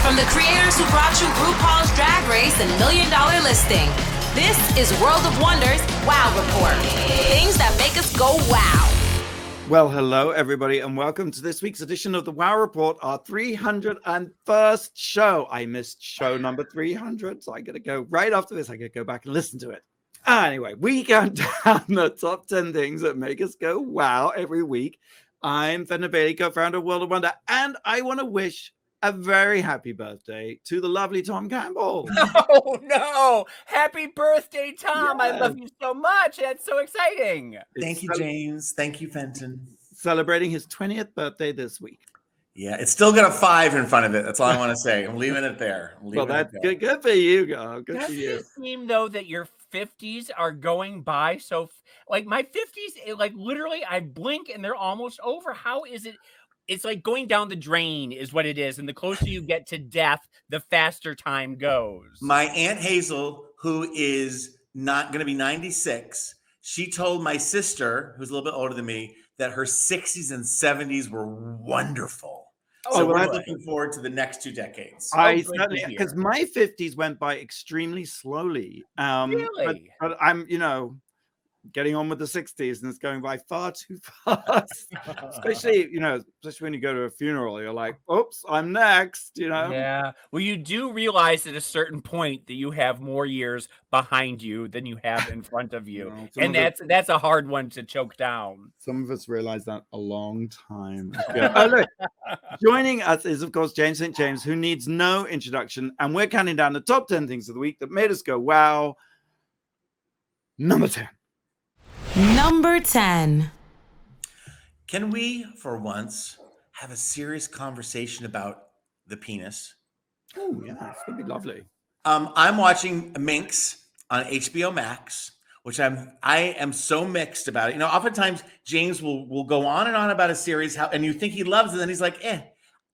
From the creators who brought you RuPaul's Drag Race and $1 Million Listing, this is World of Wonders Wow Report. Things that make us go wow. Well, hello, everybody, and welcome to this week's edition of the Wow Report, our 301st show. I missed show number 300, so I got to go right after this. I got to go back and listen to it. Anyway, we count down the top 10 things that make us go wow every week. I'm Fenner Bailey, co-founder of World of Wonder, and I want to wish a very happy birthday to the lovely Tom Campbell. Oh, no. Happy birthday, Tom. Yes. I love you so much. That's so exciting. Thank you, James. Thank you, Fenton. Celebrating his 20th birthday this week. Yeah, it's still got a 5 in front of it. That's all I want to say. I'm leaving it there. Well, that's good for you, girl. Good for you. Does it seem, though, that your 50s are going by so... Like, my 50s, like, literally, I blink and they're almost over. How is it... It's like going down the drain is what it is. And the closer you get to death, the faster time goes. My Aunt Hazel, who is not going to be 96, she told my sister, who's a little bit older than me, that her 60s and 70s were wonderful. So we're looking forward to the next 2 decades. Because my 50s went by extremely slowly. Really? But I'm, getting on with the 60s, and it's going by far too fast. especially when you go to a funeral, you're like, oops, I'm next, Yeah. Well, you do realize at a certain point that you have more years behind you than you have in front of you. And that's a hard one to choke down. Some of us realize that a long time ago. Look, joining us is, of course, James St. James, who needs no introduction. And we're counting down the top 10 things of the week that made us go, wow. Number 10. Number 10. Can we, for once, have a serious conversation about the penis? Oh, yeah, it's going to be lovely. I'm watching Minx on HBO Max, which I am so mixed about it. Oftentimes James will go on and on about a series, and you think he loves it, and then he's like, eh.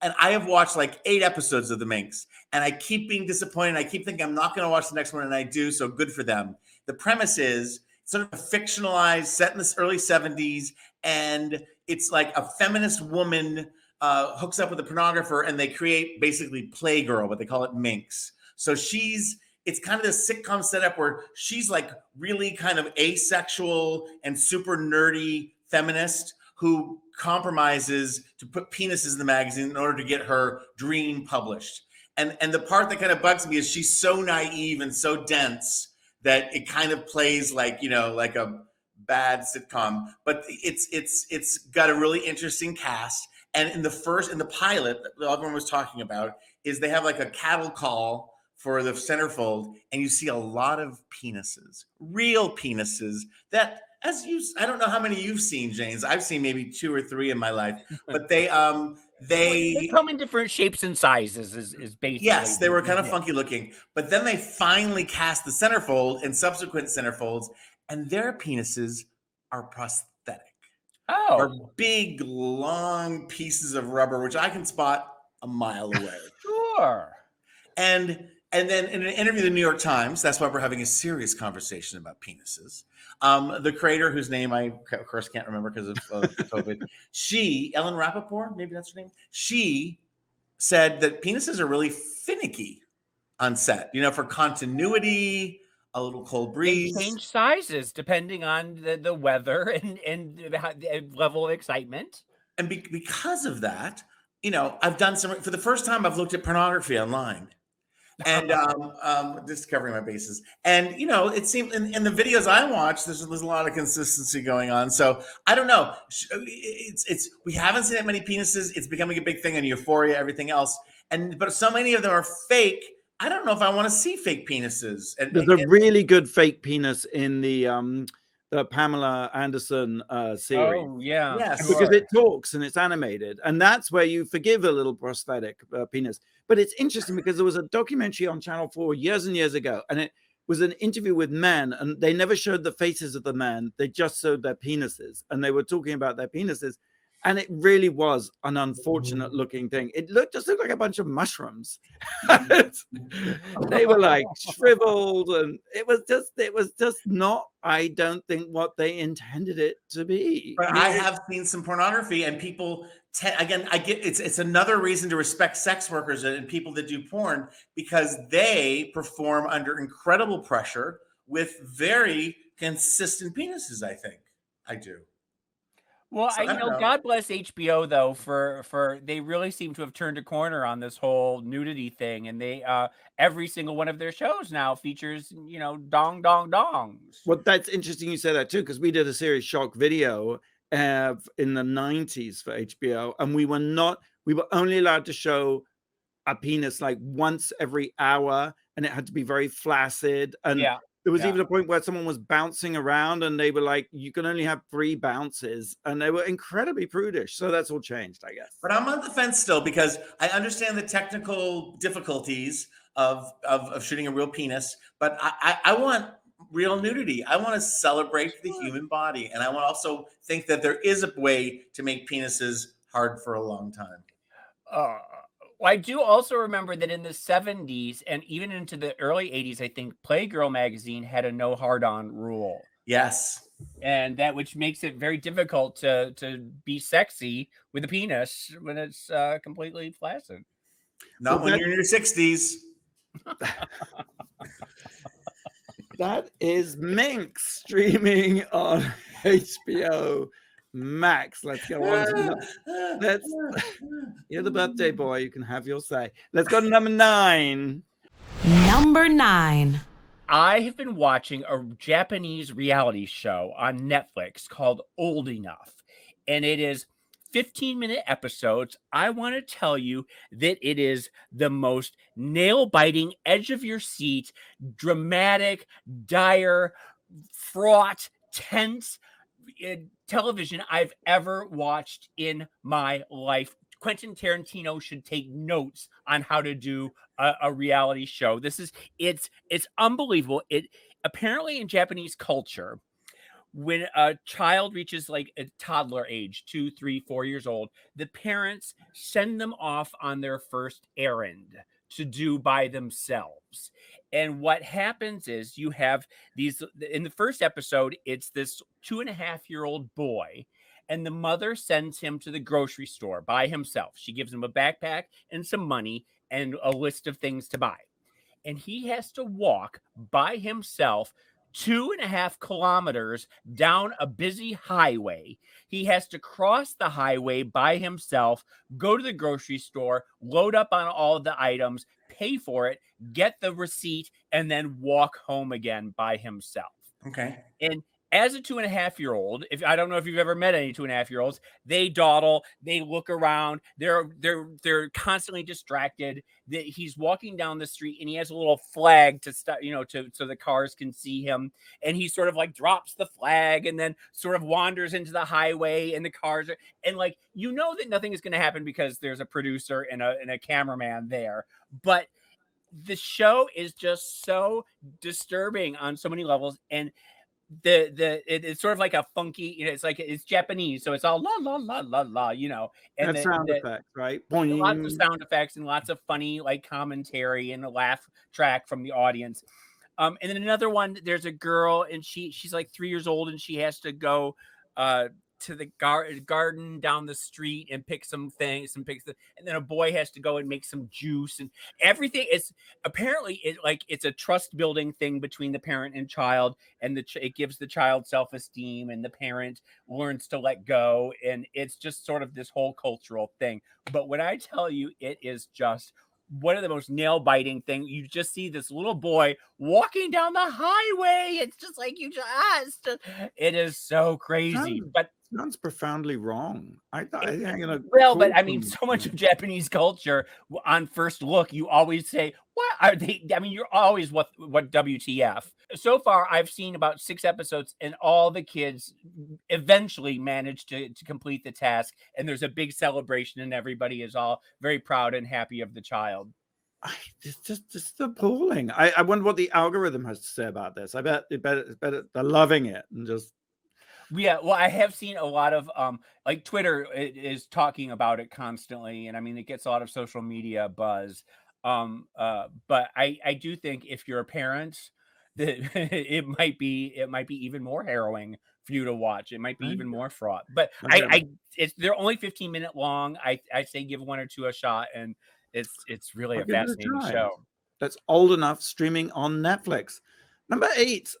And I have watched like 8 episodes of the Minx, and I keep being disappointed. I keep thinking I'm not going to watch the next one, and I do, so good for them. The premise is sort of a fictionalized, set in the early 70s, and it's like a feminist woman hooks up with a pornographer, and they create basically Playgirl, but they call it Minx. So it's kind of this sitcom setup where she's like really kind of asexual and super nerdy feminist who compromises to put penises in the magazine in order to get her dream published. And the part that kind of bugs me is she's so naive and so dense that it kind of plays like a bad sitcom, but it's got a really interesting cast. And in the pilot that everyone was talking about is they have like a cattle call for the centerfold, and you see a lot of penises, real penises that, I don't know how many you've seen, James. I've seen maybe 2 or 3 in my life, but they come in different shapes and sizes is basically. Yes, they were kind of funky looking, but then they finally cast the centerfold and subsequent centerfolds, and their penises are prosthetic. Oh, are big, long pieces of rubber, which I can spot a mile away. Sure. And then in an interview in the New York Times, that's why we're having a serious conversation about penises. The creator, whose name I, of course, can't remember because of COVID, Ellen Rappaport, maybe that's her name, she said that penises are really finicky on set, for continuity, a little cold breeze. They change sizes depending on the weather and the level of excitement. And because of that, I've done for the first time, I've looked at pornography online. And just covering my bases. And it seemed in the videos I watch, there's a lot of consistency going on. So I don't know. We haven't seen that many penises. It's becoming a big thing in Euphoria, everything else. But so many of them are fake. I don't know if I want to see fake penises. There's a really good fake penis in the Pamela Anderson series. Oh, yeah. Yes. Because it talks and it's animated. And that's where you forgive a little prosthetic penis. But it's interesting because there was a documentary on Channel 4 years and years ago, and it was an interview with men, and they never showed the faces of the men. They just showed their penises, and they were talking about their penises. And it really was an unfortunate looking thing. It just looked like a bunch of mushrooms. They were like shriveled, and it was just not, I don't think, what they intended it to be. But I have seen some pornography, and people again, I get it's another reason to respect sex workers and people that do porn, because they perform under incredible pressure with very consistent penises. I think I do. Well, So, I don't know. God bless HBO though for they really seem to have turned a corner on this whole nudity thing, and they every single one of their shows now features dong dongs. Well, that's interesting you say that too, because we did a series Shock Video in the 90s for HBO, and we were only allowed to show a penis like once every hour, and it had to be very flaccid. And there was even a point where someone was bouncing around and they were like, you can only have 3 bounces, and they were incredibly prudish. So that's all changed, I guess. But I'm on the fence still, because I understand the technical difficulties of shooting a real penis, but I want real nudity. I want to celebrate the human body, and I want to also think that there is a way to make penises hard for a long time. I do also remember that in the 70s and even into the early 80s, I think Playgirl magazine had a no hard-on rule. Yes. And that, which makes it very difficult to be sexy with a penis when it's completely flaccid. Not when you're in your 60s. That is Minx streaming on HBO Max. Let's go on. You're the birthday boy. You can have your say. Let's go to number 9. Number 9. I have been watching a Japanese reality show on Netflix called Old Enough, and it is 15-minute episodes. I want to tell you that it is the most nail-biting, edge-of-your-seat, dramatic, dire, fraught, tense television I've ever watched in my life. Quentin Tarantino should take notes on how to do a reality show. It's unbelievable. It apparently in Japanese culture, when a child reaches like a toddler age, 2, 3, 4 years old, the parents send them off on their first errand to do by themselves. And what happens is you have these, in the first episode, it's this 2.5-year-old boy, and the mother sends him to the grocery store by himself. She gives him a backpack and some money and a list of things to buy. And he has to walk by himself 2.5 kilometers down a busy highway. He has to cross the highway by himself, go to the grocery store, load up on all of the items, pay for it, get the receipt, and then walk home again by himself. Okay. And as a 2.5-year-old, if I don't know if you've ever met any 2.5-year-olds, they dawdle, they look around, they're constantly distracted. He's walking down the street and he has a little flag to stop, so the cars can see him. And he sort of like drops the flag and then sort of wanders into the highway, and the cars are, and like, that nothing is going to happen because there's a producer and a cameraman there. But the show is just so disturbing on so many levels. And it's sort of like a funky, it's like it's Japanese, so it's all la la la la la, and sound effects, right? Lots of sound effects and lots of funny like commentary and a laugh track from the audience. And then another one, there's a girl and she's like 3 years old and she has to go to the garden down the street and pick some things and and then a boy has to go and make some juice and everything. It's apparently it's a trust building thing between the parent and child, and it gives the child self-esteem, and the parent learns to let go, and it's just sort of this whole cultural thing. But when I tell you, it is just one of the most nail-biting things. You just see this little boy walking down the highway. It's just like it is so crazy. But sounds profoundly wrong. But I mean, so much of Japanese culture on first look, you always say, what are they? I mean, you're always what WTF. So far, I've seen about 6 episodes, and all the kids eventually manage to complete the task. And there's a big celebration, and everybody is all very proud and happy of the child. It's just appalling. I wonder what the algorithm has to say about this. I bet they're loving it and just. Yeah, well, I have seen a lot of like Twitter is talking about it constantly, and I mean it gets a lot of social media buzz. But I do think if you're a parent, that it might be even more harrowing for you to watch. It might be even more fraught. But Okay. they're only 15-minute long. I say give one or two a shot, and it's really I'll a give it a fascinating try. show. That's old enough, streaming on Netflix. Number 8.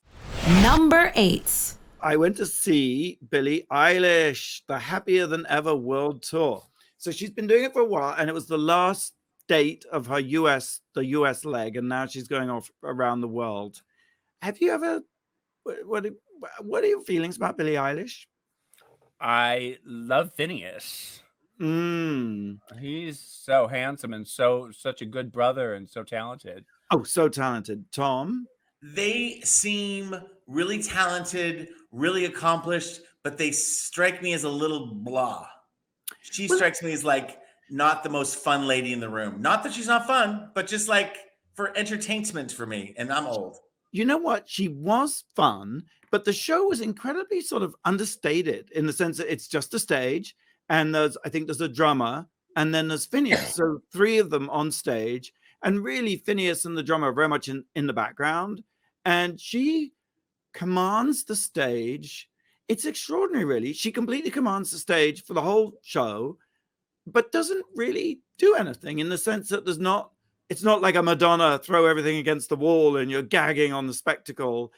Number 8. I went to see Billie Eilish, the Happier Than Ever World Tour. So she's been doing it for a while, and it was the last date of her the US leg, and now she's going off around the world. Have you ever? What are your feelings about Billie Eilish? I love Phineas. Mm. He's so handsome and such a good brother and so talented. Oh, so talented, Tom. They seem really talented, really accomplished, but they strike me as a little blah. She strikes me as like not the most fun lady in the room. Not that she's not fun, but just like for entertainment for me. And I'm old. You know what? She was fun, but the show was incredibly sort of understated in the sense that it's just a stage, and I think there's a drummer, and then there's Phineas. So 3 of them on stage, and really Phineas and the drummer are very much in the background, and she commands the stage. It's extraordinary, really. She completely commands the stage for the whole show, but doesn't really do anything in the sense that it's not like a Madonna, throw everything against the wall and you're gagging on the spectacle.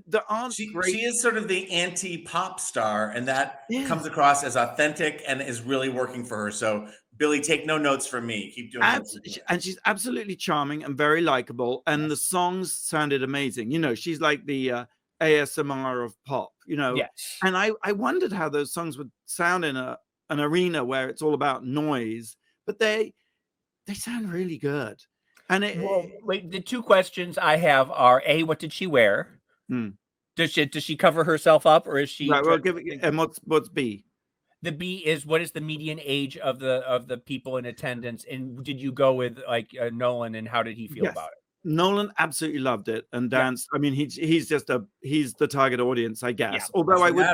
There aren't great. She is sort of the anti-pop star, and that Yeah. comes across as authentic and is really working for her. So, Billie, take no notes from me. Keep doing it. And she's absolutely charming and very likable. And the songs sounded amazing. You know, she's like the ASMR of pop, you know. Yes. And I wondered how those songs would sound in an arena where it's all about noise, but they sound really good. And wait, the 2 questions I have are A, what did she wear? Does she cover herself up, or is she right? Well, and what's B? The B is what is the median age of the people in attendance, and did you go with like Nolan, and how did he feel about it? Nolan absolutely loved it and danced. I mean, he's the target audience, I guess. Yeah, although I would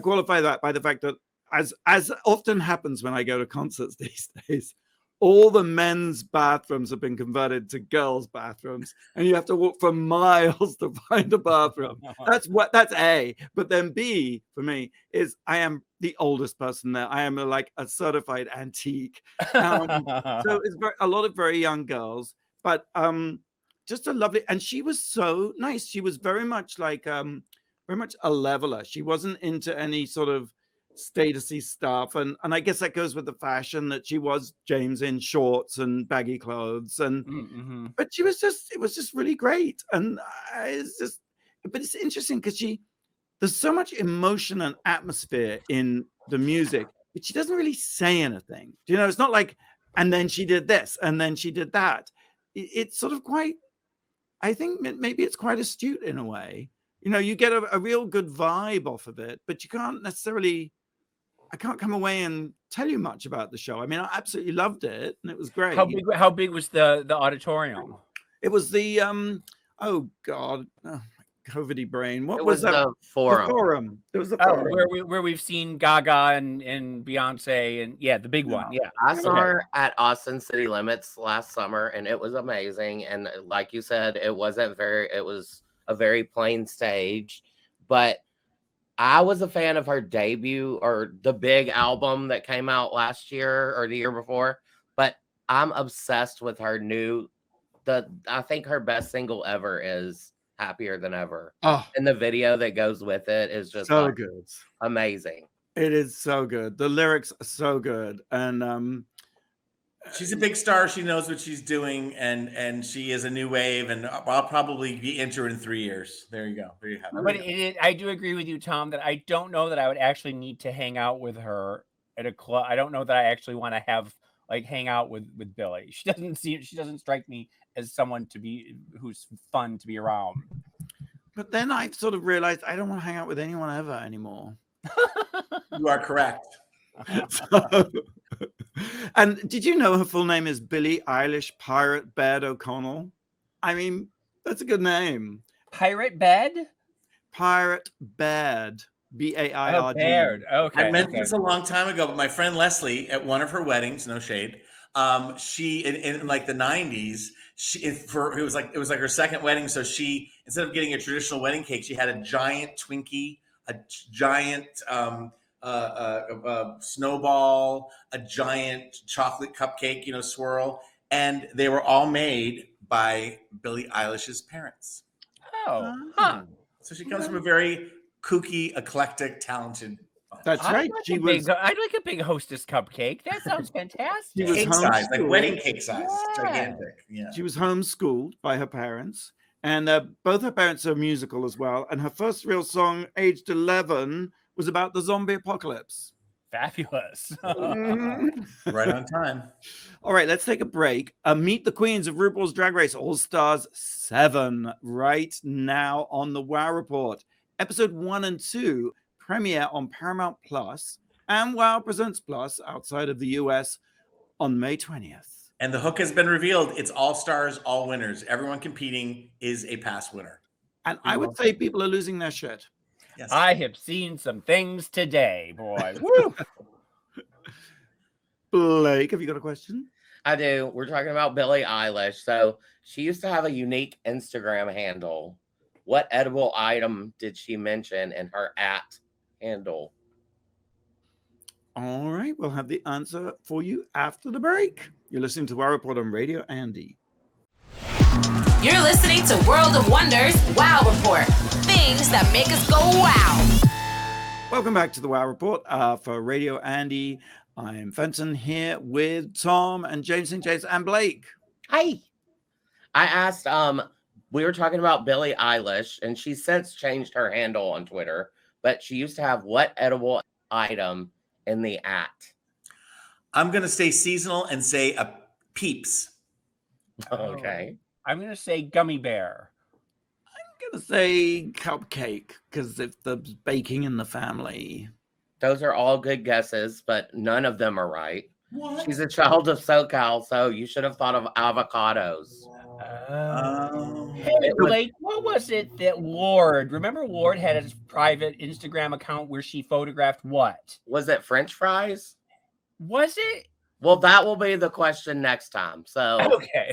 qualify that by the fact that as often happens when I go to concerts these days, all the men's bathrooms have been converted to girls' bathrooms, and you have to walk for miles to find a bathroom. That's A. But then B for me is I am the oldest person there. I am like a certified antique. So it's a lot of very young girls, but just a lovely. And she was so nice. She was very much like very much a leveler. She wasn't into any sort of statusy stuff, and I guess that goes with the fashion that she was James in shorts and baggy clothes, and but it was just really great. And but it's interesting because there's so much emotion and atmosphere in the music, but she doesn't really say anything. You know, it's not like, and then she did this and then she did that. It's sort of quite, I think maybe it's quite astute in a way. You know, you get a real good vibe off of it, but you can't necessarily, I can't come away and tell you much about the show. I mean, I absolutely loved it, and it was great. How big was the auditorium? It was the oh god, COVID-y brain. What It was that? the forum. The forum. It was the forum. Where we've seen Gaga and Beyonce, and the big one. Yeah, I saw her at Austin City Limits last summer, and it was amazing. And like you said, it was a very plain stage, but I was a fan of her debut or the big album that came out last year or the year before, but I'm obsessed with her I think her best single ever is Happier Than Ever. Oh, and the video that goes with it is just so good. Amazing. It is so good. The lyrics are so good. And she's a big star. She knows what she's doing, and she is a new wave. And I'll probably be into her in 3 years. There you go. There you have it. But I do agree with you, Tom, that I don't know that I would actually need to hang out with her at a club. I don't know that I actually want to hang out with Billie. She doesn't strike me as someone who's fun to be around. But then I sort of realized I don't want to hang out with anyone ever anymore. You are correct. And did you know her full name is Billie Eilish Pirate Bed O'Connell? I mean, that's a good name. Pirate Bed? Pirate Baird. B-A-I-R-D. Baird. Okay. I meant this a long time ago, but my friend Leslie, at one of her weddings, no shade, she in like the 90s, it was like her second wedding. So she, instead of getting a traditional wedding cake, she had a giant Twinkie, a giant snowball, a giant chocolate cupcake, swirl, and they were all made by Billie Eilish's parents. Oh, huh. So she comes from a very kooky, eclectic, talented. That's right. I'd like a big Hostess cupcake. That sounds fantastic. She was Cake size, like homeschooled. wedding cake size, Yeah. gigantic. Yeah. She was homeschooled by her parents, and both her parents are musical as well. And her first real song, aged 11, was about the zombie apocalypse. Fabulous. Right on time. All right, let's take a break. Meet the queens of RuPaul's Drag Race All-Stars 7 right now on the WoW Report. Episode 1 and 2 premiere on Paramount Plus and WoW Presents Plus outside of the US on May 20th. And the hook has been revealed. It's all stars, all winners. Everyone competing is a past winner. And I would say people are losing their shit. Yes. I have seen some things today, boy. Woo. Blake, have you got a question? I do. We're talking about Billie Eilish. So she used to have a unique Instagram handle. What edible item did she mention in her @handle? All right, we'll have the answer for you after the break. You're listening to WoW Report on Radio Andy. You're listening to World of Wonders WoW Report. Things that make us go wow. Welcome back to the WoW Report for Radio Andy. I'm Fenton here with Tom and James and James and Blake. Hi. I asked, we were talking about Billie Eilish, and she's since changed her handle on Twitter, but she used to have what edible item in the @? I'm going to stay seasonal and say a Peeps. Okay. I'm going to say gummy bear. I'm going to say cupcake because if there's baking in the family. Those are all good guesses, but none of them are right. What? She's a child of SoCal, so you should have thought of avocados. Hey, Blake, what was it that Lorde? Remember, Lorde had his private Instagram account where she photographed what? Was it French fries? Was it? Well, that will be the question next time. So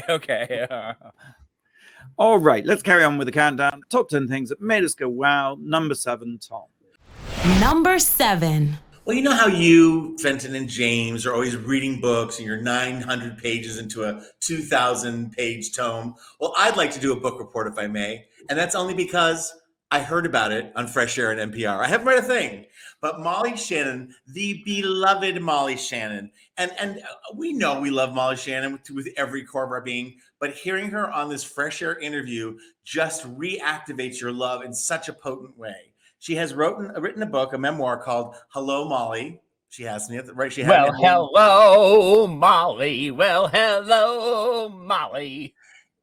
Okay. All right, let's carry on with the countdown. Top 10 things that made us go wow. Number 7, Tom. Number 7. Well, you know how you, Fenton and James, are always reading books and you're 900 pages into a 2,000-page tome. Well, I'd like to do a book report, if I may. And that's only because I heard about it on Fresh Air and NPR. I haven't read a thing. But Molly Shannon, the beloved Molly Shannon, and we know we love Molly Shannon with every core of our being, but hearing her on this Fresh Air interview just reactivates your love in such a potent way. She has written a book, a memoir called Hello, Molly. She has me, right? Hello, Molly. Well, hello, Molly.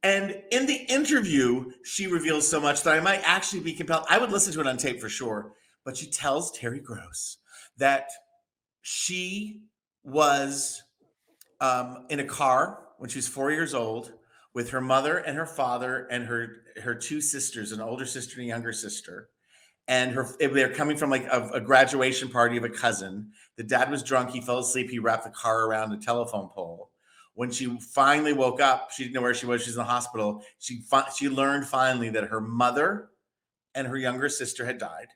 And in the interview, she reveals so much that I might actually be compelled. I would listen to it on tape for sure. But she tells Terry Gross that she was in a car when she was 4 years old with her mother and her father and her two sisters, an older sister and a younger sister. And they're coming from like a graduation party of a cousin. The dad was drunk. He fell asleep. He wrapped the car around a telephone pole. When she finally woke up, she didn't know where she was. She's in the hospital. She learned finally that her mother and her younger sister had died.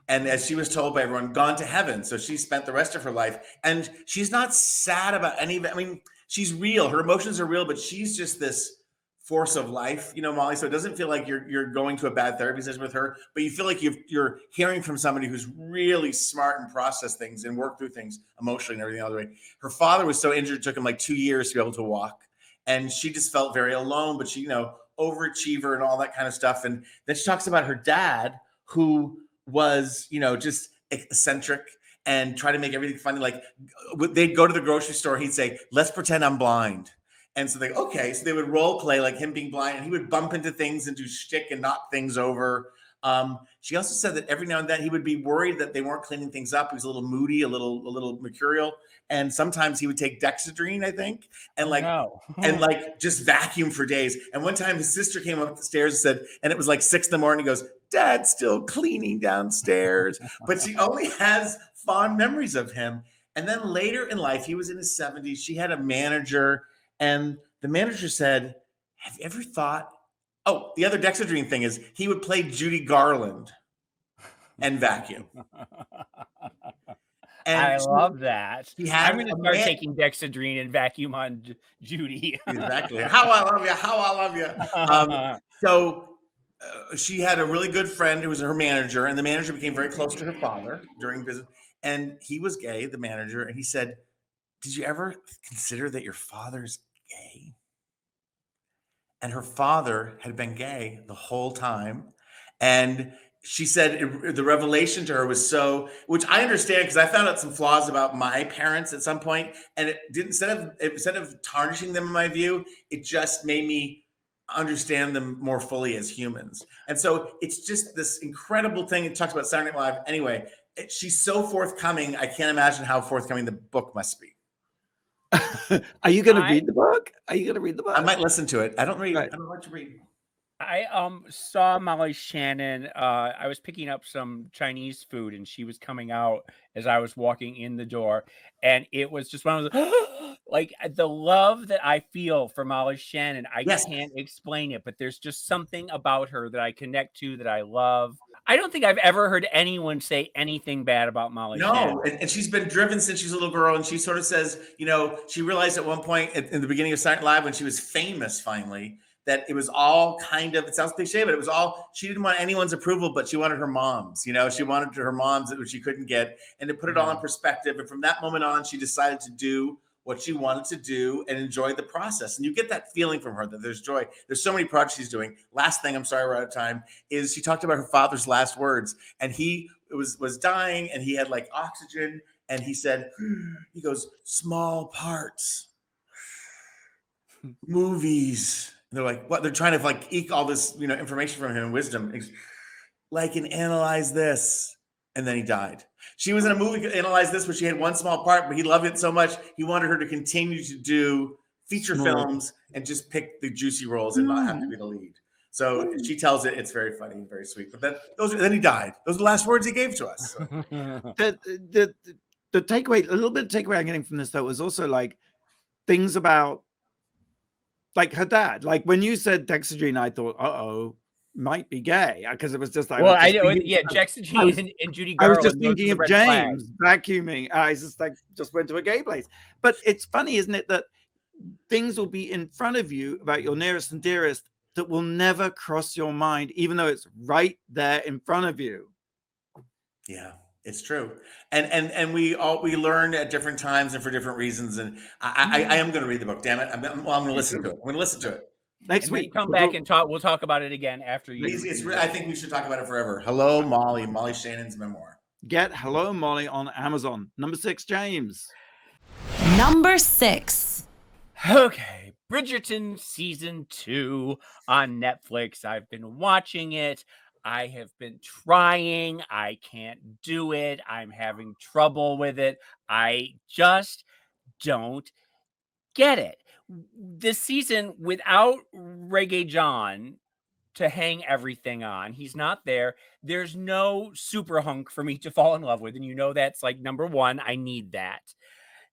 And as she was told by everyone, gone to heaven. So she spent the rest of her life. And she's not sad about any of it. I mean, she's real. Her emotions are real, but she's just this force of life, Molly. So it doesn't feel like you're going to a bad therapy session with her, but you feel like you're hearing from somebody who's really smart and process things and work through things emotionally and everything else. Way. Her father was so injured, it took him like 2 years to be able to walk. And she just felt very alone, but she, overachiever and all that kind of stuff. And then she talks about her dad, who was, just eccentric and try to make everything funny. Like they'd go to the grocery store. He'd say, let's pretend I'm blind. And so they would role play like him being blind, and he would bump into things and do shtick and knock things over. She also said that every now and then he would be worried that they weren't cleaning things up. He was a little moody, a little mercurial. And sometimes he would take Dexedrine, I think, and just vacuum for days. And one time his sister came up the stairs and said, and it was like 6 a.m. He goes, Dad's still cleaning downstairs. But she only has fond memories of him. And then later in life, he was in his 70s. She had a manager, and the manager said, have you ever thought? Oh, the other Dexedrine thing is he would play Judy Garland and vacuum. And I love that. I'm going to start taking Dexedrine and vacuum on Judy. Exactly. How I love you. How I love you. So she had a really good friend who was her manager, and the manager became very close to her father during business. And he was gay, the manager, and he said, did you ever consider that your father's gay? And her father had been gay the whole time. And she said the revelation to her was so, which I understand because I found out some flaws about my parents at some point, and it didn't, instead of tarnishing them in my view, it just made me understand them more fully as humans. And so it's just this incredible thing. It talks about Saturday Night Live. Anyway, she's so forthcoming. I can't imagine how forthcoming the book must be. Are you going to read the book? Are you going to read the book? I might listen to it. I don't read. Right. I don't like to read. I saw Molly Shannon. I was picking up some Chinese food, and she was coming out as I was walking in the door, and it was just one of those like the love that I feel for Molly Shannon. I can't explain it, but there's just something about her that I connect to, that I love. I don't think I've ever heard anyone say anything bad about Molly Shannon. No, and she's been driven since she's a little girl, and she sort of says, you know, she realized at one point in the beginning of Saturday Night Live when she was famous finally, that it was all kind of, it sounds cliche, but it was all, she didn't want anyone's approval, but she wanted her mom's, you know, she wanted her mom's that she couldn't get, and to put it all in perspective. And from that moment on, she decided to do what she wanted to do and enjoy the process. And you get that feeling from her that there's joy. There's so many projects she's doing. Last thing, I'm sorry we're out of time, is she talked about her father's last words, and he was dying, and he had like oxygen, and he said, he goes, small parts, movies. And they're like, what? They're trying to like eke all this, you know, information from him and wisdom. Like, and analyze this. And then he died. She was in a movie, Analyze This, where she had one small part, but he loved it so much, he wanted her to continue to do feature films and just pick the juicy roles and not have to be the lead. So she tells it, it's very funny and very sweet. But then he died. Those are the last words he gave to us. So. The takeaway, a little bit of takeaway I'm getting from this, though, was also like things about like her dad. Like when you said Dexedrine, I thought, might be gay, because it was just like, well, I know, yeah, Dexedrine and Judy Garland. I was just thinking of James vacuuming. I just went to a gay place. But it's funny, isn't it, that things will be in front of you about your nearest and dearest that will never cross your mind, even though it's right there in front of you. Yeah, it's true. And we learn at different times and for different reasons. And I am going to read the book. Damn it! I'm going to listen to it. I'm going to listen to it. Next week, come back and talk. We'll talk about it again after you. I think we should talk about it forever. Hello, Molly. Molly Shannon's memoir. Get Hello, Molly on Amazon. Number 6, James. Number 6. Okay, Bridgerton season 2 on Netflix. I've been watching it. I have been trying. I can't do it. I'm having trouble with it. I just don't get it. This season, without Reggae John to hang everything on, he's not there. There's no super hunk for me to fall in love with, and you know that's like number 1. I need that.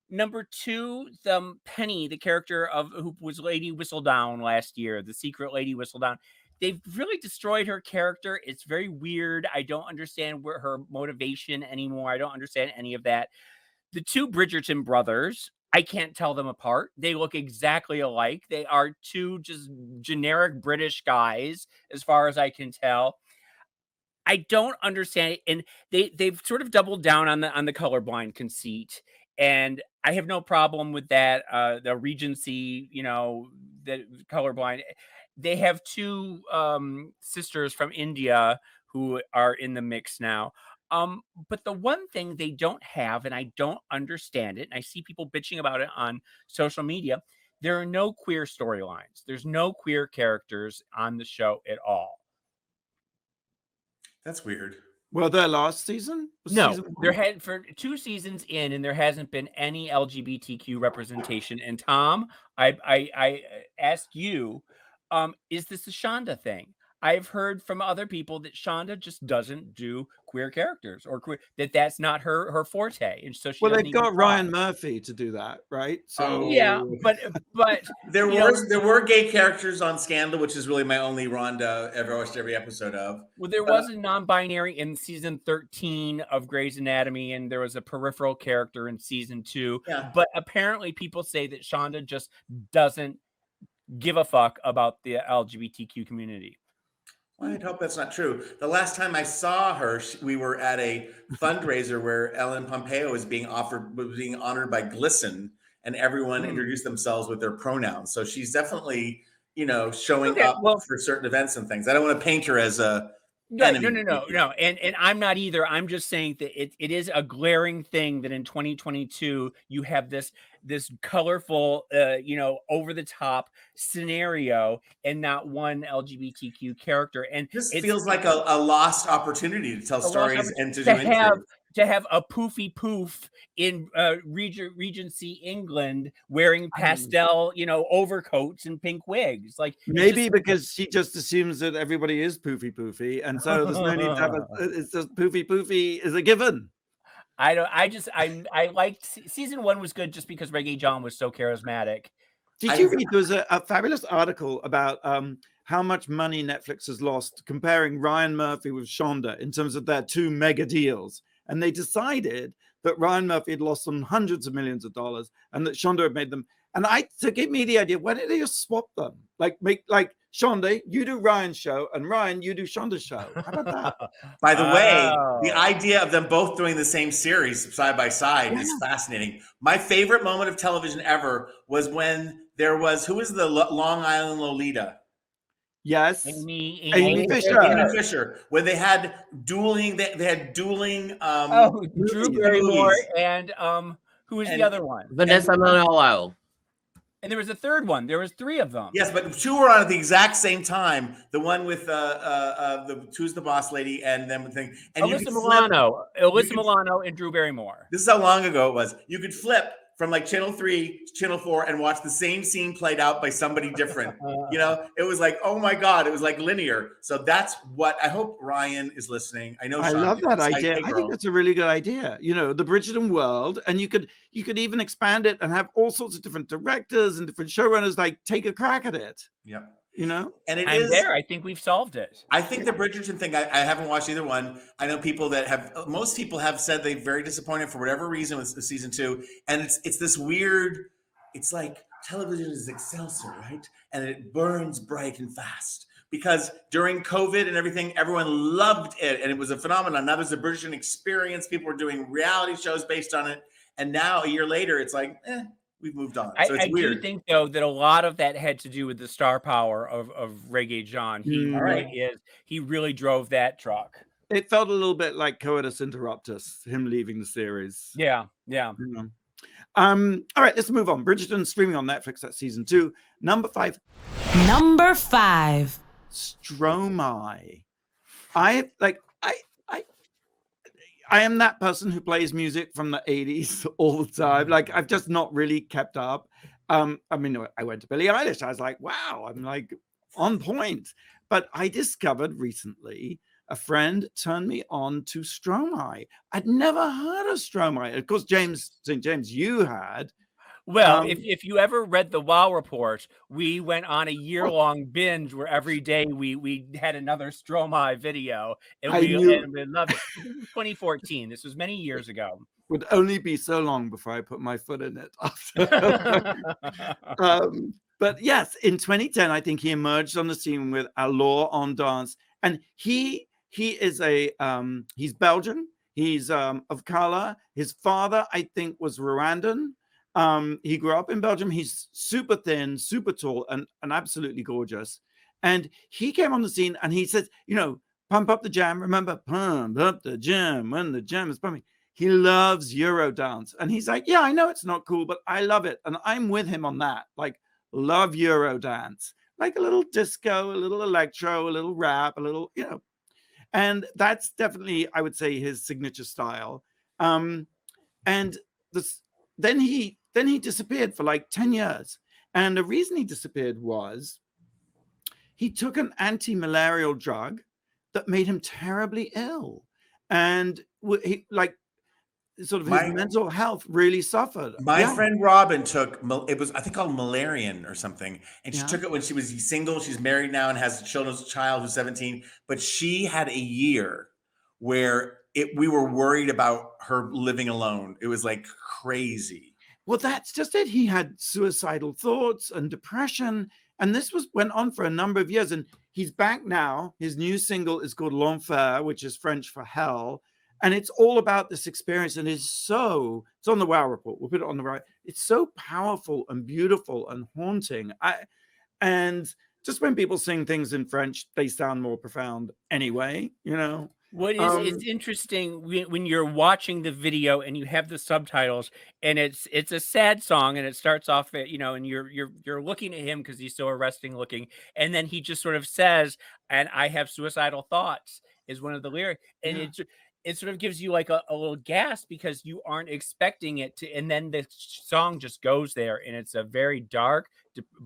Number 2, the Penny, the character of who was Lady Whistledown last year, the secret Lady Whistledown. They've really destroyed her character. It's very weird. I don't understand her motivation anymore. I don't understand any of that. The 2 Bridgerton brothers, I can't tell them apart. They look exactly alike. They are 2 just generic British guys, as far as I can tell. I don't understand it. And they've sort of doubled down on the colorblind conceit. And I have no problem with that. The Regency, you know, the colorblind. They have 2 sisters from India who are in the mix now. But the one thing they don't have, and I don't understand it, and I see people bitching about it on social media, there are no queer storylines. There's no queer characters on the show at all. That's weird. Well, their last season? No, there had for 2 seasons in, and there hasn't been any LGBTQ representation. And Tom, I ask you, is this a Shonda thing? I've heard from other people that Shonda just doesn't do queer characters or that's not her forte, and so she Well, doesn't they've even got try. Ryan Murphy to do that, right? So Yeah, but There you know, were gay characters on Scandal, which is really my only Rhonda ever watched every episode of. well, there was a non-binary in season 13 of Grey's Anatomy, and there was a peripheral character in season 2. Yeah. But apparently, people say that Shonda just doesn't give a fuck about the LGBTQ community. Well, I'd hope that's not true. The last time I saw her, we were at a fundraiser where Ellen Pompeo was being honored by Glisten, and everyone introduced themselves with their pronouns. So she's definitely, showing up for certain events and things. I don't want to paint her as a enemy. No. And I'm not either. I'm just saying that it is a glaring thing that in 2022 you have this colorful, over the top scenario and not one LGBTQ character. And this feels like a lost opportunity to tell stories and to have a poofy poof in Regency England wearing pastel, overcoats and pink wigs. Like maybe because she just assumes that everybody is poofy, and so there's no need to have it's just poofy is a given. I liked season 1 was good just because Reggae John was so charismatic. Did you read? There was a fabulous article about how much money Netflix has lost comparing Ryan Murphy with Shonda in terms of their 2 mega deals. And they decided that Ryan Murphy had lost them hundreds of millions of dollars and that Shonda had made them. And to give me the idea, why don't they just swap them? Like Shonda, you do Ryan's show, and Ryan, you do Shonda's show. How about that? By the way, the idea of them both doing the same series side by side is fascinating. My favorite moment of television ever was when there was, who was the Long Island Lolita? Yes, Amy Fisher. Amy Fisher. When they had dueling, they had dueling. Drew Barrymore and who was the other one? Vanessa Manolo. And there was a third one. There was 3 of them. Yes, but 2 were on at the exact same time. The one with the Who's the Boss Lady, and then the thing. And Alyssa Milano, and Drew Barrymore. This is how long ago it was. You could flip from like channel 3 to channel 4 and watch the same scene played out by somebody different. It was like, oh my God, it was like linear. So that's what I hope Ryan is listening. I know I love that idea. I think that's a really good idea. The Bridgerton world, and you could even expand it and have all sorts of different directors and different showrunners like take a crack at it. Yeah. And I'm there. I think we've solved it. I think the Bridgerton thing, I haven't watched either one. I know people that most people have said they're very disappointed for whatever reason with season 2. And it's this weird, it's like television is Excelsior, right? And it burns bright and fast. Because during COVID and everything, everyone loved it. And it was a phenomenon. Now there's a Bridgerton experience. People are doing reality shows based on it. And now a year later, it's like, we've moved on. So it's weird. I do think, though, that a lot of that had to do with the star power of Reggae John. He really drove that truck. It felt a little bit like Coitus Interruptus, him leaving the series. Yeah. All right, let's move on. Bridgerton streaming on Netflix. That's season 2. Number 5. Stromae. I am that person who plays music from the 80s all the time. Like, I've just not really kept up. I went to Billie Eilish. I was like, wow, I'm like on point. But I discovered recently a friend turned me on to Stromae. I'd never heard of Stromae. Of course, St. James, you had. Well, if you ever read the WoW report, we went on a year-long binge where every day we had another Stromae video, and we loved it. This was 2014. This was many years ago. Would only be so long before I put my foot in it. But yes, in 2010, I think he emerged on the scene with Allure on Dance, and he is he's Belgian. He's of color. His father, I think, was Rwandan. He grew up in Belgium. He's super thin, super tall, and absolutely gorgeous. And he came on the scene and he said, pump up the jam. Remember, pump up the jam when the jam is pumping. He loves Eurodance. And he's like, yeah, I know it's not cool, but I love it. And I'm with him on that. Like, love Eurodance. Like a little disco, a little electro, a little rap, a little, And that's definitely, I would say, his signature style. Then he disappeared for like 10 years. And the reason he disappeared was he took an anti-malarial drug that made him terribly ill, and he like sort of his mental health really suffered. My friend Robin took it was I think called Malarian or something, and she took it when she was single. She's married now and has a child who's 17, but she had a year where we were worried about her living alone. It was like crazy. Well, that's just it. He had suicidal thoughts and depression, and this went on for a number of years. And he's back now. His new single is called L'Enfer, which is French for hell. And it's all about this experience, and it's on the Wow Report. We'll put it on the right. It's so powerful and beautiful and haunting. And just when people sing things in French, they sound more profound anyway, you know. What is interesting when you're watching the video and you have the subtitles, and it's a sad song, and it starts off at, you know, and you're looking at him because he's so arresting looking, and then he just sort of says, "And I have suicidal thoughts," is one of the lyrics, and it sort of gives you like a little gasp because you aren't expecting it to, and then the song just goes there, and it's a very dark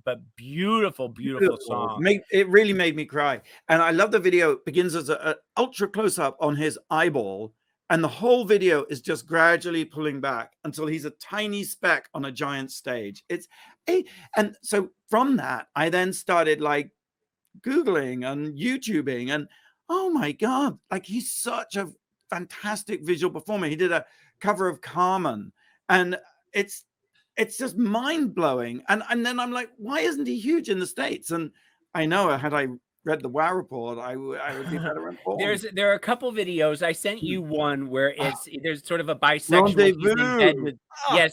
but beautiful song. It really made me cry. And I love the video. It begins as an ultra close-up on his eyeball, and the whole video is just gradually pulling back until he's a tiny speck on a giant stage. And so from that, I then started like Googling and YouTubing, and oh my God, like he's such a fantastic visual performer. He did a cover of Carmen, and it's just mind-blowing. And then I'm like, why isn't he huge in the States? And I know, had I read the Wow Report, I would be better informed. There are a couple videos. I sent you one where there's sort of a bisexual.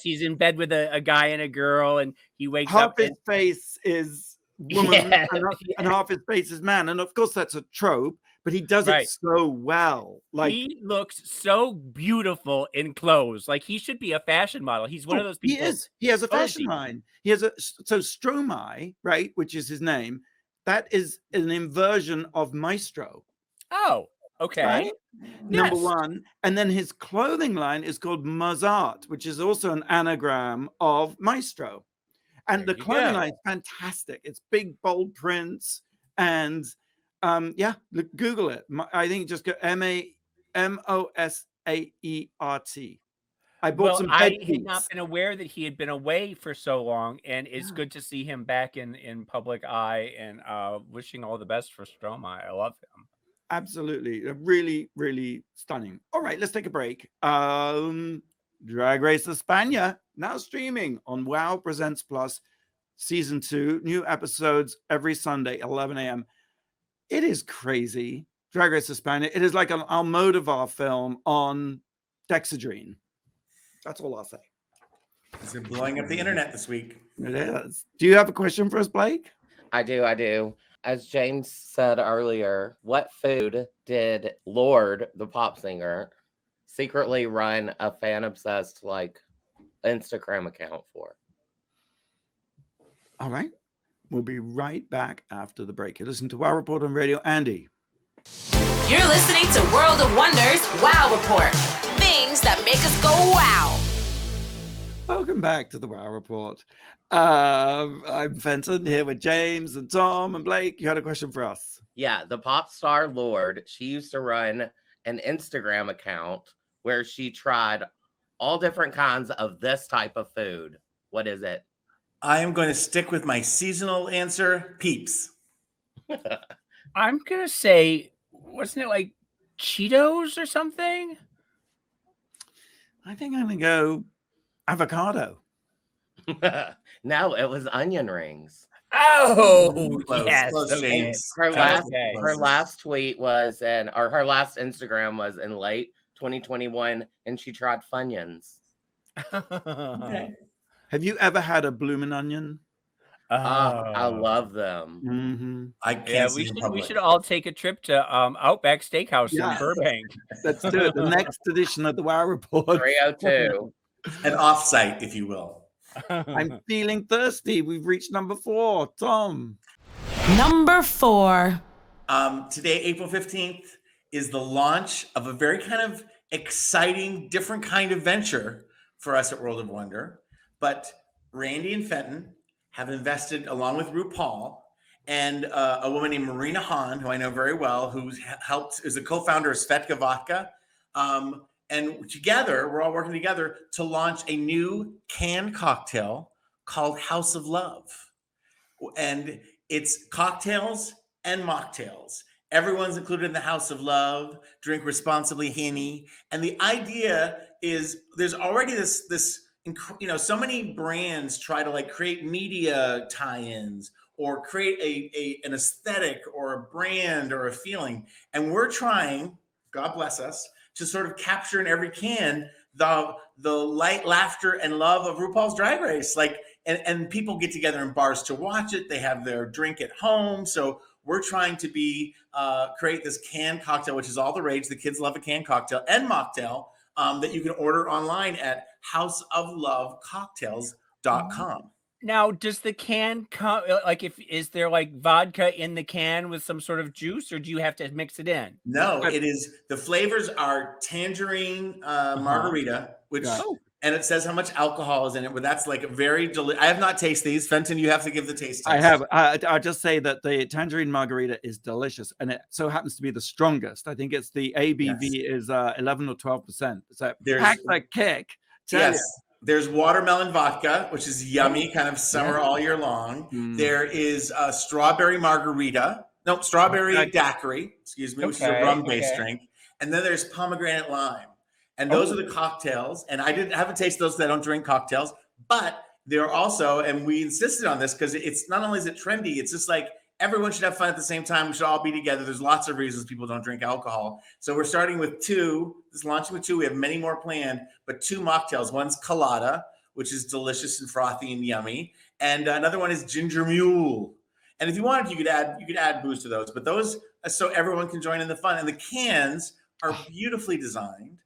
He's in bed with a guy and a girl, and he wakes up. Half his face is woman, and half his face is man. And of course, that's a trope. But he does it so well. Like, he looks so beautiful in clothes. Like, he should be a fashion model. He's one of those people. He is. He has a fashion line. He has so Stromae, right, which is his name. That is an inversion of Maestro. Oh, okay. Right? Yes. Number one. And then his clothing line is called Mozart, which is also an anagram of Maestro. And the clothing line is fantastic. It's big, bold prints, and Google it. I think just go Mosaert. I bought some. I had not been aware that he had been away for so long, and it's good to see him back in public eye. And wishing all the best for Stromae. I love him. Absolutely, really, really stunning. All right, let's take a break. Drag Race España now streaming on Wow Presents Plus, season 2. New episodes every Sunday, 11 a.m. It is crazy. Drag Race España. It is like an Almodovar film on Dexedrine. That's all I'll say. It's been blowing up the internet this week. It is. Do you have a question for us, Blake? I do. As James said earlier, what food did Lorde, the pop singer, secretly run a fan-obsessed like Instagram account for? All right. We'll be right back after the break. You listen to Wow Report on Radio Andy. You're listening to World of Wonders Wow Report. Things that make us go wow. Welcome back to the Wow Report. I'm Fenton here with James and Tom and Blake. You had a question for us. Yeah, the pop star Lorde, she used to run an Instagram account where she tried all different kinds of this type of food. What is it? I am going to stick with my seasonal answer, Peeps. I'm going to say, wasn't it like Cheetos or something? I think I'm going to go avocado. No, it was onion rings. Oh, yes. Okay. Her last tweet was, her last Instagram was in late 2021, and she tried Funyuns. Okay. Have you ever had a bloomin' onion? I love them. Mm-hmm. I can't. We should all take a trip to Outback Steakhouse in Burbank. Let's do it. The next edition of the Wow Report. 302. An offsite, if you will. I'm feeling thirsty. We've reached number 4. Tom. Number 4. Today, April 15th, is the launch of a very kind of exciting, different kind of venture for us at World of Wonder. But Randy and Fenton have invested, along with RuPaul, and a woman named Marina Hahn, who I know very well, who's is a co-founder of Svetka Vodka. And together, we're all working together to launch a new canned cocktail called House of Love. And it's cocktails and mocktails. Everyone's included in the House of Love. Drink responsibly, Henny. And the idea is there's already this so many brands try to like create media tie-ins or create an aesthetic or a brand or a feeling. And we're trying, God bless us, to sort of capture in every can the light, laughter, and love of RuPaul's Drag Race. Like, and people get together in bars to watch it. They have their drink at home. So we're trying to create this canned cocktail, which is all the rage. The kids love a canned cocktail and mocktail that you can order online at houseoflovecocktails.com. Now, does the can come is there like vodka in the can with some sort of juice, or do you have to mix it in? No, it is. The flavors are tangerine margarita, which and it says how much alcohol is in it. But that's like a very delicious. I have not tasted these. Fenton, you have to give the taste test. I have. I'll just say that the tangerine margarita is delicious, and it so happens to be the strongest. I think it's the ABV is 11 or 12%. So pack that kick. Yes. There's watermelon vodka, which is yummy, kind of summer all year long. There is a strawberry daiquiri, excuse me, which is a rum-based drink. And then there's pomegranate lime. And those are the cocktails. And I haven't tasted those because I don't drink cocktails. But they're also, and we insisted on this because it's not only is it trendy, it's just like everyone should have fun at the same time. We should all be together. There's lots of reasons people don't drink alcohol. So we're starting with launching with 2. We have many more planned, but 2 mocktails. One's colada, which is delicious and frothy and yummy. And another one is ginger mule. And if you wanted, you could add booze to those, but those, so everyone can join in the fun. And the cans are beautifully designed.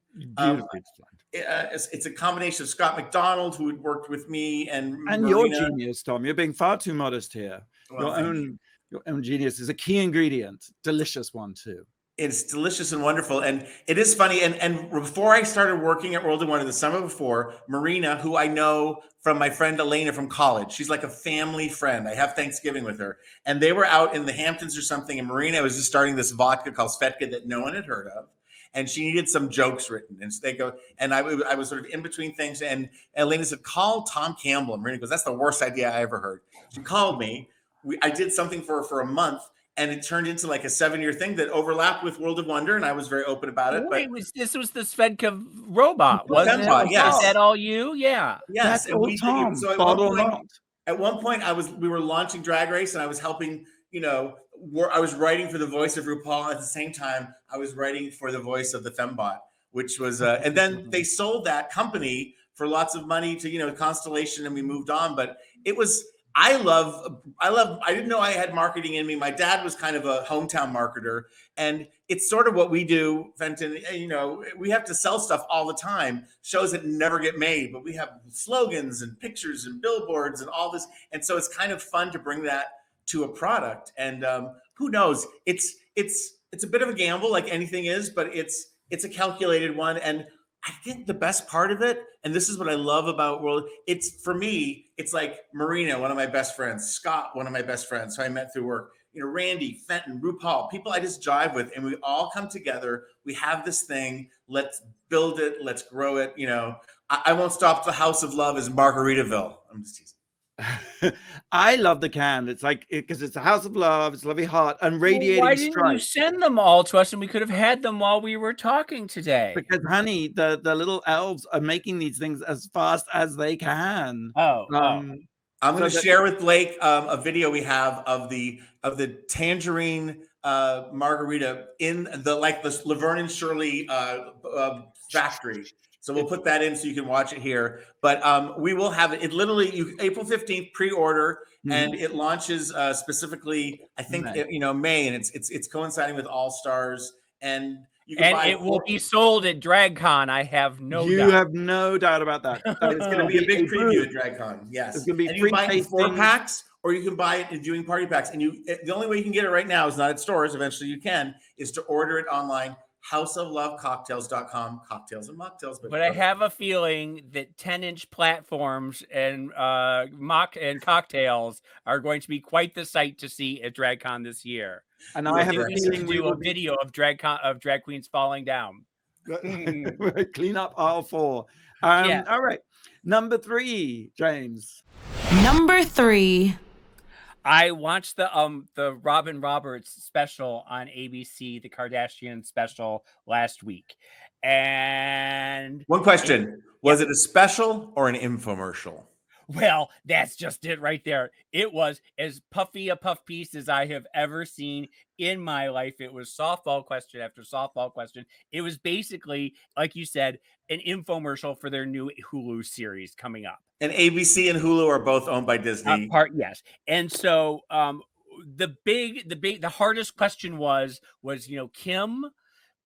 It's a combination of Scott McDonald, who had worked with me, and your genius, Tom. You're being far too modest here. Well, your own genius is a key ingredient. Delicious one too. It's delicious and wonderful. And it is funny. And before I started working at World of Wonder the summer before, Marina, who I know from my friend Elena from college, she's like a family friend. I have Thanksgiving with her. And they were out in the Hamptons or something. And Marina was just starting this vodka called Svetka that no one had heard of. And she needed some jokes written. And so they go, and I was sort of in between things. And Elena said, call Tom Campbell. And Marina goes, that's the worst idea I ever heard. She called me. I did something for her for a month. And it turned into like a 7-year thing that overlapped with World of Wonder, and I was very open about it. But this was the Svetka robot, wasn't it? Yes. Is that all you? Yeah. Yes. And we Tom. So at one point, we were launching Drag Race, and I was helping. I was writing for the voice of RuPaul. At the same time, I was writing for the voice of the Fembot, which was, and then they sold that company for lots of money to Constellation, and we moved on. But it was. I didn't know I had marketing in me. My dad was kind of a hometown marketer, and it's sort of what we do, Fenton. We have to sell stuff all the time, shows that never get made, but we have slogans and pictures and billboards and all this. And so it's kind of fun to bring that to a product. And who knows? It's a bit of a gamble, like anything is, but it's a calculated one. And I think the best part of it, and this is what I love about World, for me, it's like Marina, one of my best friends, Scott, one of my best friends, who I met through work, Randy, Fenton, RuPaul, people I just jive with, and we all come together. We have this thing. Let's build it. Let's grow it. I won't stop. The House of Love is Margaritaville. I'm just teasing. I love the can. It's like because it's a House of Love. It's lovely, hot, and radiating. Why didn't you send them all to us, and we could have had them while we were talking today? Because, honey, the little elves are making these things as fast as they can. I'm going to share with Blake a video we have of the tangerine margarita in the Laverne and Shirley factory. So we'll put that in so you can watch it here. But we will have it. It literally, April 15th, pre-order, and it launches specifically, I think, May, and it's coinciding with All Stars, and you can buy it will be sold at DragCon. I have no doubt. You have no doubt about that. It's going to be a big preview at DragCon. Yes, it's going to be. And you can buy it in 4-packs, or you can buy it in viewing party packs. And the only way you can get it right now is not at stores. Eventually, you can is to order it online. houseoflovecocktails.com, cocktails and mocktails. But I have a feeling that 10-inch platforms and mock and cocktails are going to be quite the sight to see at DragCon this year. And I have a We need feeling to we do will a video of drag queens falling down. clean up aisle 4. Yeah. All right. Number 3, James. Number 3. I watched the Robin Roberts special on ABC, the Kardashian special last week. And one question, was it a special or an infomercial? Well, that's just it right there. It was as puffy a puff piece as I have ever seen in my life. It was softball question after softball question. It was basically, like you said, an infomercial for their new Hulu series coming up. And ABC and Hulu are both owned by Disney. Yes. And so the hardest question was, Kim,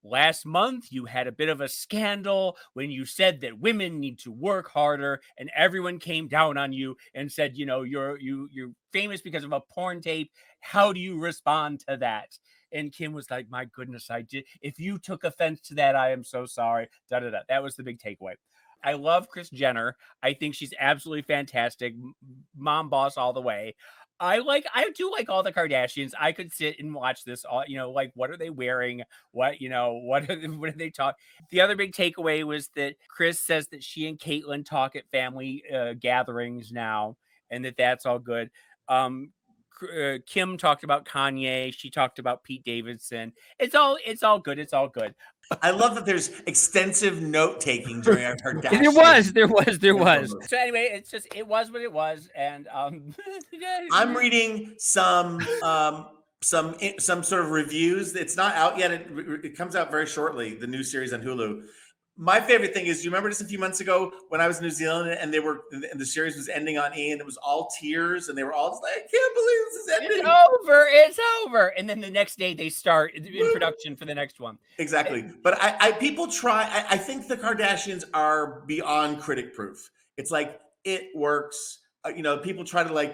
last month, you had a bit of a scandal when you said that women need to work harder, and everyone came down on you and said, you're famous because of a porn tape. How do you respond to that? And Kim was like, my goodness, I did. If you took offense to that, I am so sorry. That was the big takeaway. I love Kris Jenner. I think she's absolutely fantastic. Mom boss all the way. I do like all the Kardashians. I could sit and watch this all, what are they wearing? What are they talk? The other big takeaway was that Kris says that she and Caitlyn talk at family gatherings now, and that's all good. Kim talked about Kanye. She talked about Pete Davidson. It's all good. It's all good. I love that there's extensive note taking during our Kardashians. There was. So anyway, it was what it was, and I'm reading some sort of reviews. It's not out yet. It comes out very shortly. The new series on Hulu. My favorite thing is, you remember just a few months ago when I was in New Zealand and the series was ending on E and it was all tears and they were all just like, I can't believe this is ending. It's over. And then the next day they start in production for the next one. Exactly. But people try. I think the Kardashians are beyond critic proof. It's like, it works. People try to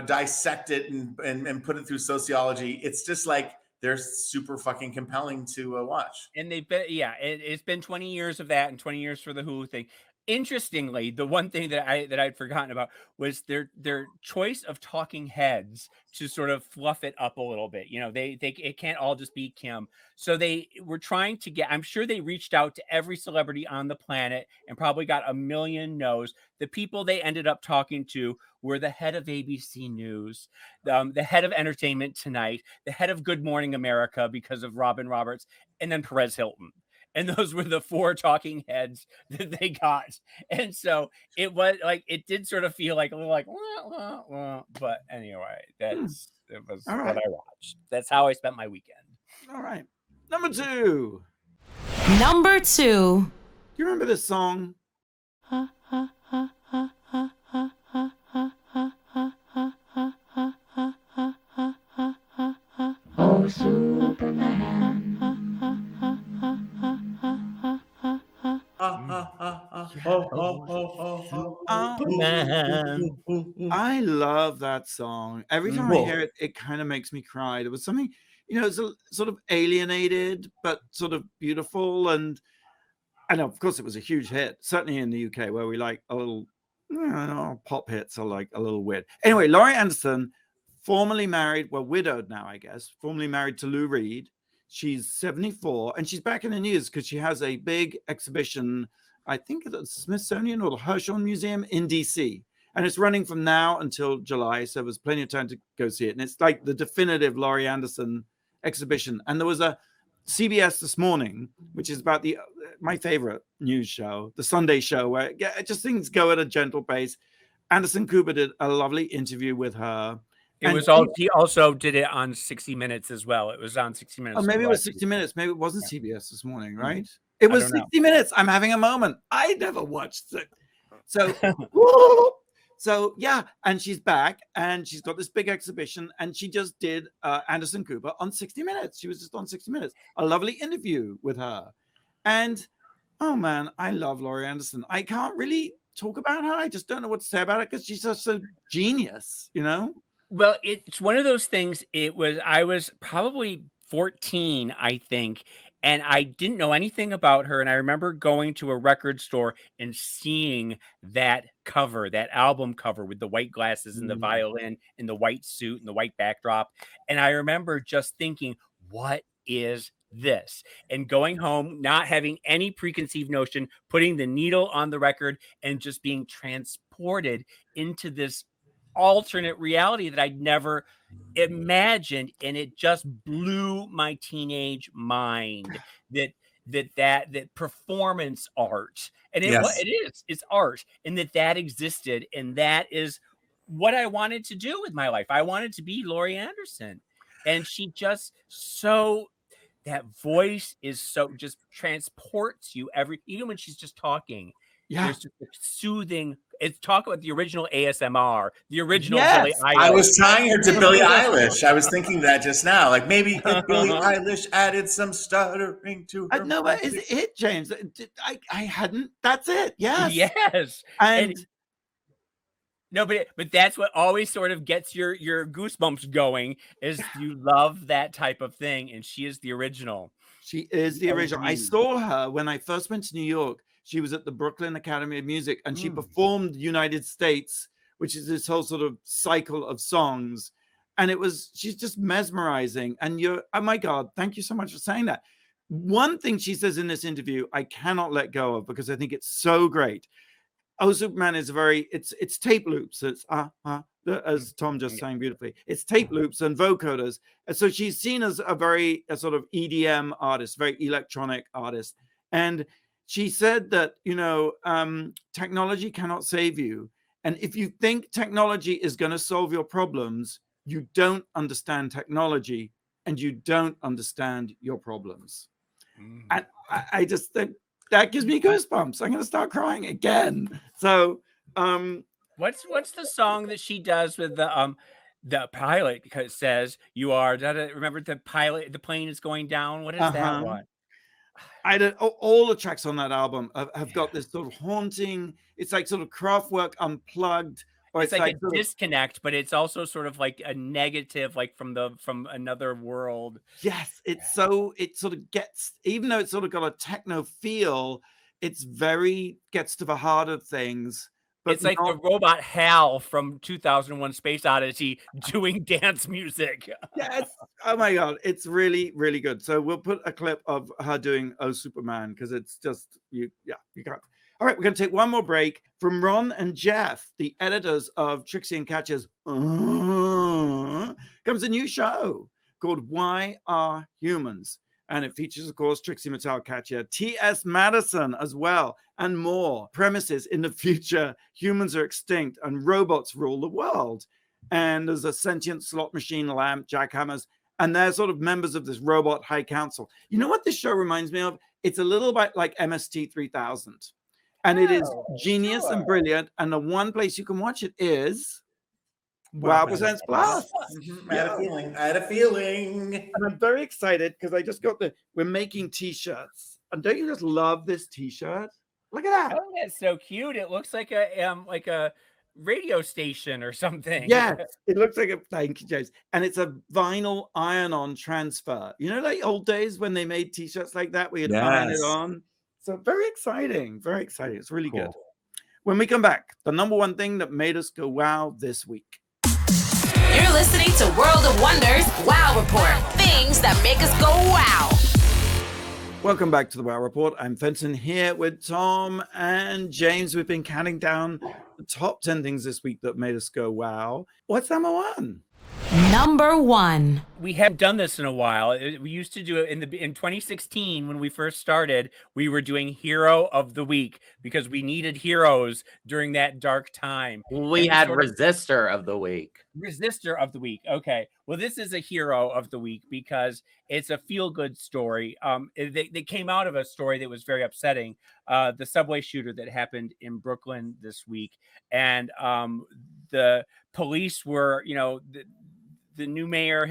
dissect it and put it through sociology. It's just like, they're super fucking compelling to watch. And they've been, it's been 20 years of that and 20 years for the Hulu thing. Interestingly, the one thing that I'd forgotten about was their choice of talking heads to sort of fluff it up a little bit. It can't all just be Kim. So they were trying to I'm sure they reached out to every celebrity on the planet and probably got a million no's. The people they ended up talking to were the head of ABC News, the head of Entertainment Tonight, the head of Good Morning America because of Robin Roberts, and then Perez Hilton. And those were the 4 talking heads that they got. And so it was like, it did sort of feel like a little like, wah, wah, wah. But anyway, it was All right. what I watched. That's how I spent my weekend. All right. Number 2. Number 2. Do you remember this song? Oh, Superman. I love that song. Every time I hear it, it kind of makes me cry. There was something, it's a sort of alienated, but sort of beautiful. And I know, of course, it was a huge hit, certainly in the UK, where we like a little, pop hits are like a little weird. Anyway, Laurie Anderson, formerly married, widowed now, I guess, formerly married to Lou Reed. She's 74, and she's back in the news because she has a big exhibition, I think at the Smithsonian or the Herschel Museum in DC. And it's running from now until July, so there's plenty of time to go see it. And it's like the definitive Laurie Anderson exhibition. And there was a CBS This Morning, which is about my favorite news show, the Sunday show, where just things go at a gentle pace. Anderson Cooper did a lovely interview with her. He also did it on 60 Minutes as well. It was on 60 Minutes. Oh, maybe it was 60 Minutes. Maybe it wasn't CBS This Morning, right? It was 60 Minutes. I'm having a moment. I never watched it. So, yeah. And she's back and she's got this big exhibition and she just did Anderson Cooper on 60 Minutes. She was just on 60 Minutes. A lovely interview with her. And, oh, man, I love Laurie Anderson. I can't really talk about her. I just don't know what to say about it because she's just so genius, Well, it's one of those things. I was probably 14, I think. And I didn't know anything about her. And I remember going to a record store and seeing that cover, that album cover with the white glasses and the violin and the white suit and the white backdrop. And I remember just thinking, what is this? And going home, not having any preconceived notion, putting the needle on the record and just being transported into this alternate reality that I'd never imagined, and it just blew my teenage mind that performance art, and Yes. it's art, and that existed, and that is what I wanted to do with my life. I wanted to be Laurie Anderson, and she just that voice is so just transports you even when she's just talking. Yeah. There's just a soothing. It's talk about the original ASMR, the original Yes. Billie Eilish. I was tying her to Billie Eilish. I was thinking that just now. Like maybe if Billie Eilish added some stuttering to her. No, but is it, James? I hadn't. That's it. Yes. Yes. And no, but that's what always sort of gets your goosebumps going is you love that type of thing, and she is the original. she is the original. I OG. saw her when I first went to New York. She was at the Brooklyn Academy of Music, and she performed United States, which is this whole sort of cycle of songs. And she's just mesmerizing. And oh my God, thank you so much for saying that. One thing she says in this interview, I cannot let go of because I think it's so great. Oh, Superman is it's tape loops. It's as Tom just sang beautifully. It's tape loops and vocoders. And so she's seen as a sort of EDM artist, very electronic artist. And she said that, technology cannot save you. And if you think technology is going to solve your problems, you don't understand technology and you don't understand your problems. And I just think that gives me goosebumps. I'm going to start crying again. So, what's the song that she does with the pilot? Because it says you are. Remember the pilot? The plane is going down. What is that one? All the tracks on that album have got this sort of haunting. It's like sort of Kraftwerk unplugged. Or it's like a disconnect, but it's also sort of like a negative, like from another world. Yes, it sort of gets, even though it's sort of got a techno feel, gets to the heart of things. But it's like the robot Hal from 2001: Space Odyssey doing dance music. Yes. Oh my God, it's really, really good. So we'll put a clip of her doing "Oh Superman" because it's just you can't. All right, we're going to take one more break. From Ron and Jeff, the editors of Trixie and Katya's, comes a new show called Why Are Humans? And it features, of course, Trixie Mattel, Katya, T.S. Madison as well, and more. Premises: in the future, humans are extinct and robots rule the world. And there's a sentient slot machine lamp, jackhammers, and they're sort of members of this robot high council. You know what this show reminds me of? It's a little bit like MST 3000. And it is genius and brilliant. And the one place you can watch it is Wow Presents Plus. I had a feeling. And I'm very excited because I just we're making t-shirts. And don't you just love this t-shirt? Look at that. Oh, that's so cute. It looks like a radio station or something. Yes, it looks like thank you, James. And it's a vinyl iron-on transfer. You know, like old days when they made t-shirts like that, we had iron it on. So very exciting, very exciting. It's really good. When we come back, the number one thing that made us go wow this week. You're listening to World of Wonders Wow Report. Things that make us go wow. Welcome back to the Wow Report. I'm Fenton here with Tom and James. We've been counting down the top 10 things this week that made us go wow. What's number one? Number one. We haven't done this in a while. We used to do it in 2016 when we first started. We were doing Hero of the Week because we needed heroes during that dark time. We had Resistor of the Week. Resistor of the Week. Okay. Well, this is a Hero of the Week because it's a feel-good story. They came out of a story that was very upsetting. The subway shooter that happened in Brooklyn this week. And the police were, the new mayor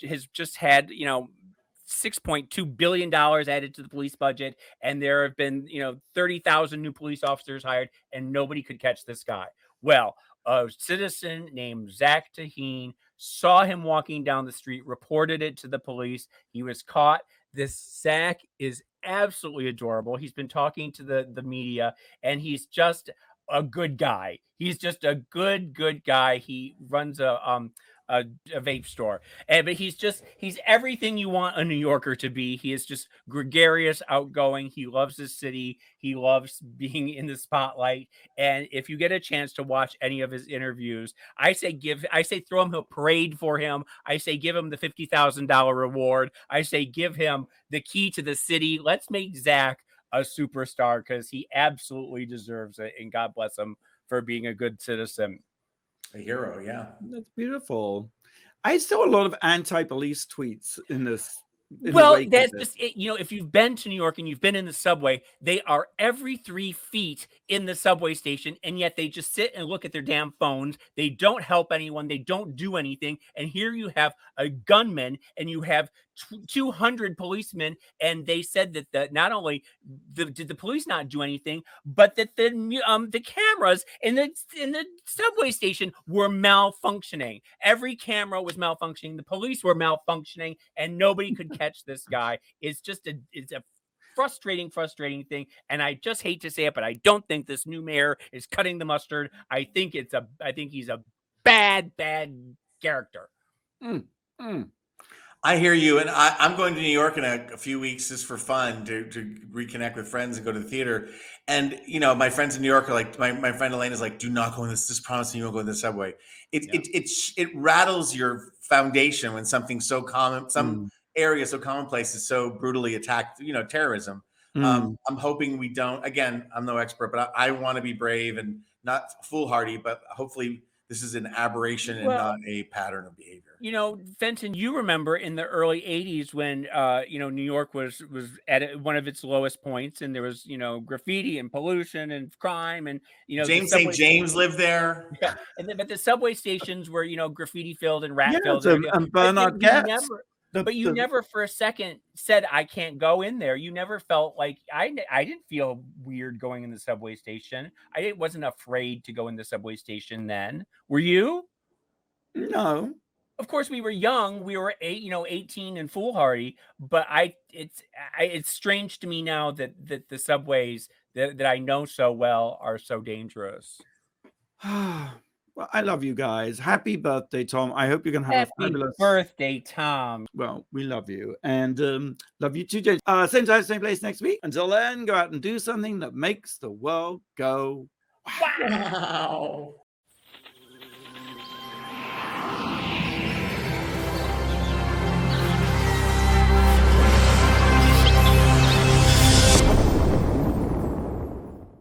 has just had, $6.2 billion added to the police budget. And there have been, 30,000 new police officers hired and nobody could catch this guy. Well, a citizen named Zach Tahhan saw him walking down the street, reported it to the police. He was caught. This Zach is absolutely adorable. He's been talking to the media, and he's just a good guy. He's just a good guy. He runs a vape store, but he's everything you want a New Yorker to be. He is just gregarious, outgoing. He loves his city. He loves being in the spotlight. And if you get a chance to watch any of his interviews, I say throw him a parade for him. I say give him the $50,000 reward. I say give him the key to the city. Let's make Zach a superstar because he absolutely deserves it. And God bless him for being a good citizen. A hero, yeah. That's beautiful. I saw a lot of anti-police tweets in this. Well, that's just it. You know, if you've been to New York and you've been in the subway, they are every 3 feet in the subway station, and yet they just sit and look at their damn phones. They don't help anyone. They don't do anything. And here you have a gunman, and you have 200 policemen, and they said that not only did the police not do anything, but that the cameras in the subway station were malfunctioning. Every camera was malfunctioning. The police were malfunctioning, and nobody could catch this guy. It's a frustrating thing, and I just hate to say it, but I don't think this new mayor is cutting the mustard. I think he's a bad character. I hear you, and I'm going to New York in a few weeks just for fun to reconnect with friends and go to the theater. And you know, my friends in New York are like, my friend Elaine is like, do not go in this. Just promise me you won't go in the subway. It rattles your foundation when something so common, some area so commonplace is so brutally attacked. You know, terrorism. I'm hoping we don't. Again, I'm no expert, but I want to be brave and not foolhardy. But hopefully, this is an aberration and not a pattern of behavior. You know, Fenton, you remember in the early 80s when, New York was at one of its lowest points, and there was, graffiti and pollution and crime, and, James St. James lived there. Yeah. But the subway stations were, graffiti filled and rat filled. And Bernard Getz. But you never for a second said, I can't go in there. You never felt like I didn't feel weird going in the subway station. I wasn't afraid to go in the subway station then. Were you? No. Of course, we were young. We were 18 and foolhardy. But it's strange to me now that the subways that I know so well are so dangerous. Well, I love you guys. Happy birthday, Tom. I hope you're going to have a fabulous birthday, Tom. Well, we love you. And love you too, James. Same time, same place next week. Until then, go out and do something that makes the world go wow.